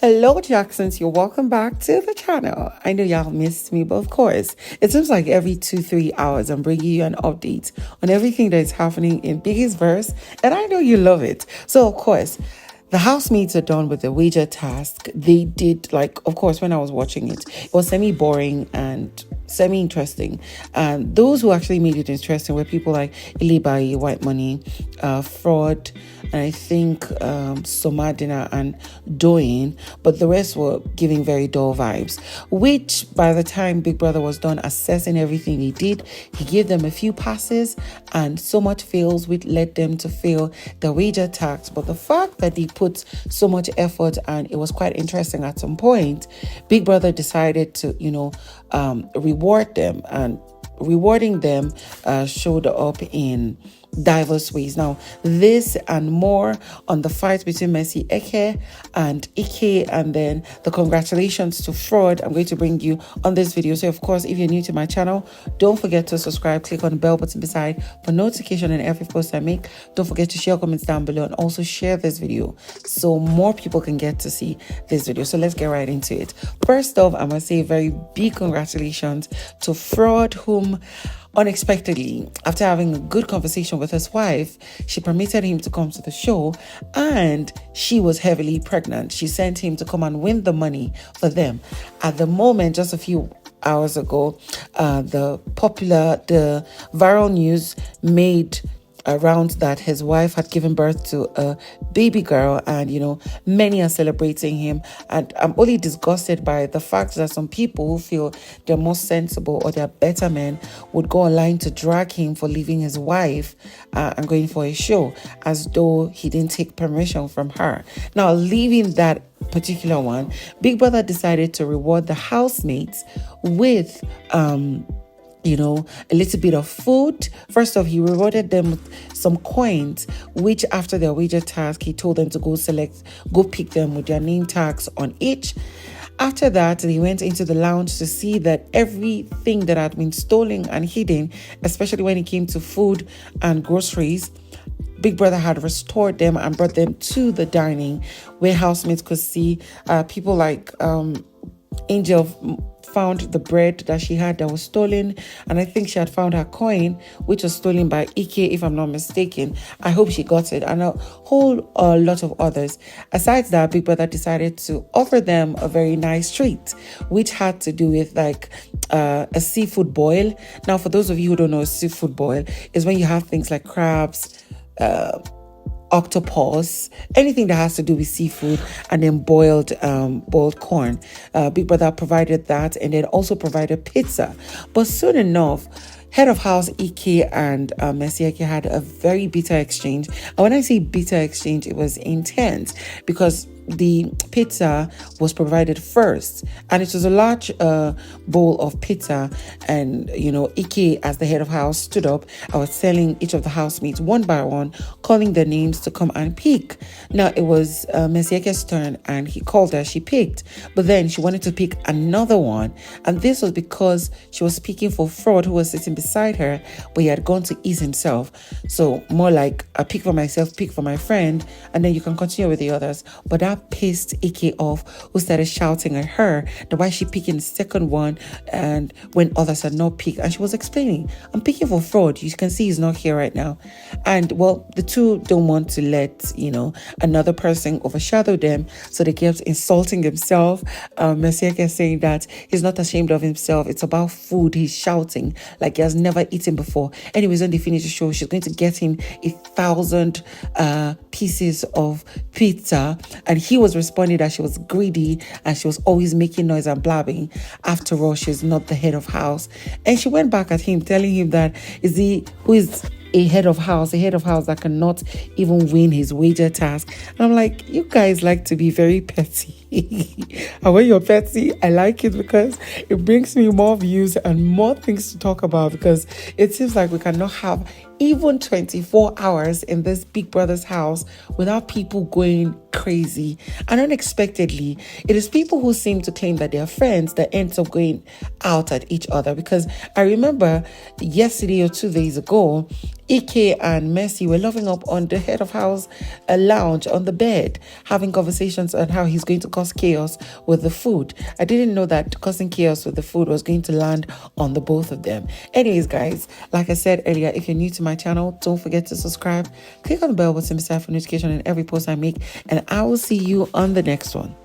Hello, Jacksons. You're welcome back to the channel. I know y'all missed me, but of course, it seems like every 2-3 hours I'm bringing you an update on everything that is happening in Biggie's verse, and I know you love it. So, of course, the housemates are done with the wager task. They did, of course, when I was watching it, it was semi-boring and semi-interesting. And those who actually made it interesting were people like Ilebaye, WhiteMoney, Frodd, and I think Somadina and Doing, but the rest were giving very dull vibes, which by the time Big Brother was done assessing everything he did, he gave them a few passes and so much fails, which led them to fail the wager tax. But the fact that he put so much effort and it was quite interesting at some point, Big Brother decided to, reward them, and rewarding them showed up in diverse ways. Now, this and more on the fight between Messi Eke and Ike, and then the congratulations to Frodd, I'm going to bring you on this video. So, of course, if you're new to my channel, don't forget to subscribe, click on the bell button beside for notification on every post I make. Don't forget to share comments down below and also share this video so more people can get to see this video. So let's get right into it. First off, I must say a very big congratulations to Frodd, whom unexpectedly, after having a good conversation with his wife, she permitted him to come to the show, and she was heavily pregnant. She sent him to come and win the money for them. At the moment, just a few hours ago, the viral news made around that his wife had given birth to a baby girl, and many are celebrating him. And I'm only disgusted by the fact that some people who feel they're more sensible or they're better men would go online to drag him for leaving his wife and going for a show, as though he didn't take permission from her. Now, leaving that particular one, Big Brother decided to reward the housemates with a little bit of food. First off, he rewarded them with some coins, which after their wager task, he told them to go pick them with their name tags on each. After that, they went into the lounge to see that everything that had been stolen and hidden, especially when it came to food and groceries, Big Brother had restored them and brought them to the dining where housemates could see. People like Angel found the bread that she had that was stolen, and I think she had found her coin, which was stolen by Ike, if I'm not mistaken. I hope she got it, and a whole lot of others. Aside that, Big Brother decided to offer them a very nice treat, which had to do with a seafood boil. Now, for those of you who don't know, a seafood boil is when you have things like crabs, octopus, anything that has to do with seafood, and then boiled corn. Big Brother provided that, and then also provided pizza. But soon enough, head of house Ike and Messi Eke had a very bitter exchange. And when I say bitter exchange, it was intense because the pizza was provided first, and it was a large bowl of pizza. And Ike, as the head of house, stood up. I was telling each of the housemates one by one, calling their names to come and pick. Now it was Messi Eke's turn, and he called her. She picked, but then she wanted to pick another one, and this was because she was speaking for Frodd, who was sitting beside her, but he had gone to ease himself. So more like a pick for myself, pick for my friend, and then you can continue with the others. But that pissed Ike off, who started shouting at her that why she picking the second one and when others had not picked. And she was explaining, I'm picking for Frodd. You can see he's not here right now. And well, the two don't want to let another person overshadow them, so they kept insulting themselves. Messi Eke saying that he's not ashamed of himself. It's about food. He's shouting like he has never eaten before. Anyways, when they finish the show, she's going to get him 1,000 pieces of pizza, and he was responding that she was greedy and she was always making noise and blabbing. After all, she's not the head of house. And she went back at him, telling him that who is a head of house that cannot even win his wager task. And I'm like, you guys like to be very petty. And when you're petty, I like it because it brings me more views and more things to talk about, because it seems like we cannot have even 24 hours in this Big Brother's house without people going crazy. And unexpectedly, it is people who seem to claim that they're friends that ends up going out at each other. Because I remember yesterday or 2 days ago, Ike and Messi were loving up on the head of house lounge on the bed, having conversations on how he's going to cause chaos with the food. I didn't know that causing chaos with the food was going to land on the both of them. Anyways, guys, like I said earlier, if you're new to my channel, don't forget to subscribe. Click on the bell button beside for notification on every post I make, and I will see you on the next one.